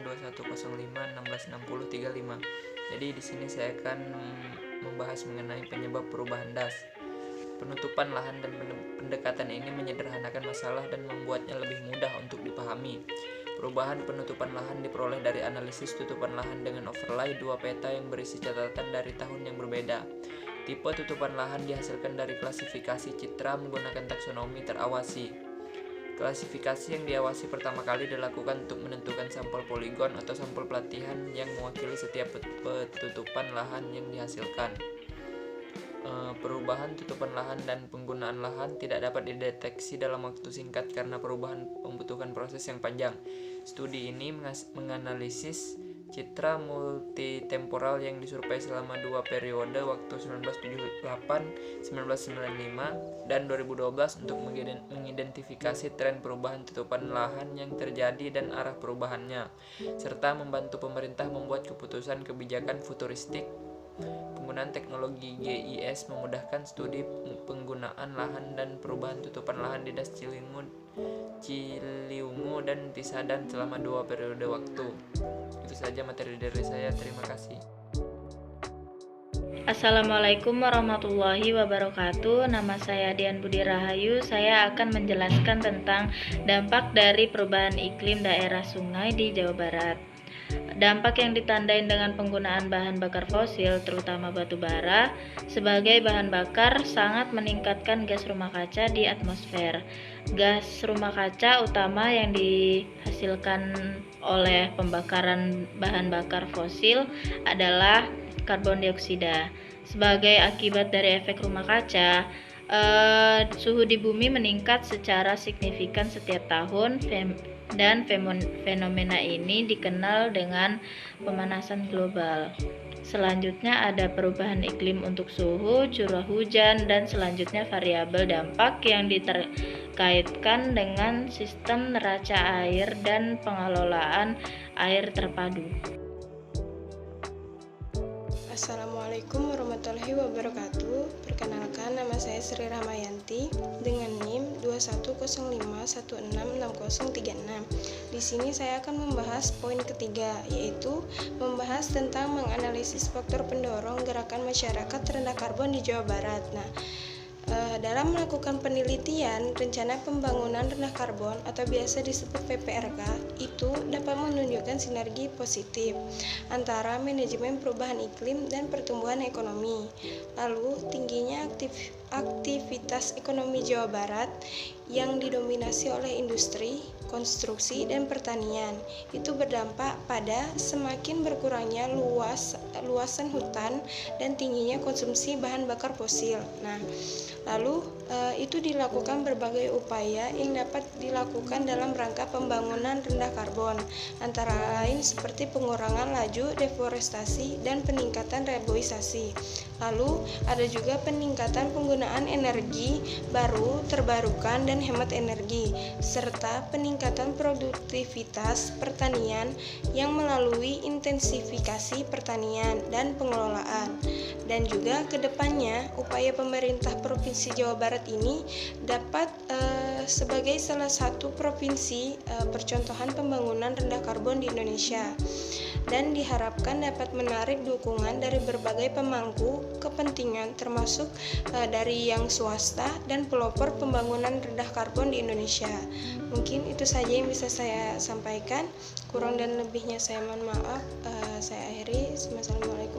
2105 1660 35. Jadi di sini saya akan membahas mengenai penyebab perubahan das. Penutupan lahan dan pendekatan ini menyederhanakan masalah dan membuatnya lebih mudah untuk dipahami. Perubahan penutupan lahan diperoleh dari analisis tutupan lahan dengan overlay dua peta yang berisi catatan dari tahun yang berbeda. Tipe tutupan lahan dihasilkan dari klasifikasi citra menggunakan taksonomi terawasi. Klasifikasi yang diawasi pertama kali dilakukan untuk menentukan sampel poligon atau sampel pelatihan yang mewakili setiap tutupan lahan yang dihasilkan. Perubahan tutupan lahan dan penggunaan lahan tidak dapat dideteksi dalam waktu singkat karena perubahan membutuhkan proses yang panjang. Studi ini menganalisis citra multitemporal yang disurvei selama dua periode waktu 1978, 1995, dan 2012 untuk mengidentifikasi tren perubahan tutupan lahan yang terjadi dan arah perubahannya, serta membantu pemerintah membuat keputusan kebijakan futuristik. Penggunaan teknologi GIS memudahkan studi penggunaan lahan dan perubahan tutupan lahan di Das Ciliwungu dan Tisadan selama 2 periode waktu. Itu saja materi dari saya. Terima kasih. Assalamualaikum warahmatullahi wabarakatuh. Nama saya Dian Budi Rahayu. Saya akan menjelaskan tentang dampak dari perubahan iklim daerah sungai di Jawa Barat. Dampak yang ditandai dengan penggunaan bahan bakar fosil, terutama batu bara, sebagai bahan bakar sangat meningkatkan gas rumah kaca di atmosfer. Gas rumah kaca utama yang dihasilkan oleh pembakaran bahan bakar fosil adalah karbon dioksida. Sebagai akibat dari efek rumah kaca, suhu di bumi meningkat secara signifikan setiap tahun dan fenomena ini dikenal dengan pemanasan global. Selanjutnya ada perubahan iklim untuk suhu, curah hujan, dan selanjutnya variabel dampak yang diterkaitkan dengan sistem neraca air dan pengelolaan air terpadu. Assalamualaikum warahmatullahi wabarakatuh. Perkenalkan, nama saya Sri Rahmayanti dengan NIM 2105166036. Di sini saya akan membahas poin ketiga, yaitu membahas tentang menganalisis faktor pendorong gerakan masyarakat rendah karbon di Jawa Barat. Dalam melakukan penelitian, rencana pembangunan rendah karbon atau biasa disebut PPRK itu dapat menunjukkan sinergi positif antara manajemen perubahan iklim dan pertumbuhan ekonomi. Lalu, tingginya aktivitas ekonomi Jawa Barat yang didominasi oleh industri, konstruksi, dan pertanian itu berdampak pada semakin berkurangnya luasan hutan dan tingginya konsumsi bahan bakar fosil. Lalu itu dilakukan berbagai upaya yang dapat dilakukan dalam rangka pembangunan rendah karbon, antara lain seperti pengurangan laju deforestasi dan peningkatan reboisasi. Lalu ada juga peningkatan penggunaan energi baru terbarukan dan hemat energi, serta peningkatan produktivitas pertanian yang melalui intensifikasi pertanian dan pengelolaan. Dan juga kedepannya upaya pemerintah Provinsi Jawa Barat ini dapat sebagai salah satu provinsi percontohan pembangunan rendah karbon di Indonesia, dan diharapkan dapat menarik dukungan dari berbagai pemangku kepentingan termasuk dari yang swasta dan pelopor pembangunan rendah karbon di Indonesia. Mungkin itu saja yang bisa saya sampaikan. Kurang dan lebihnya saya mohon maaf. Saya akhiri. Wassalamualaikum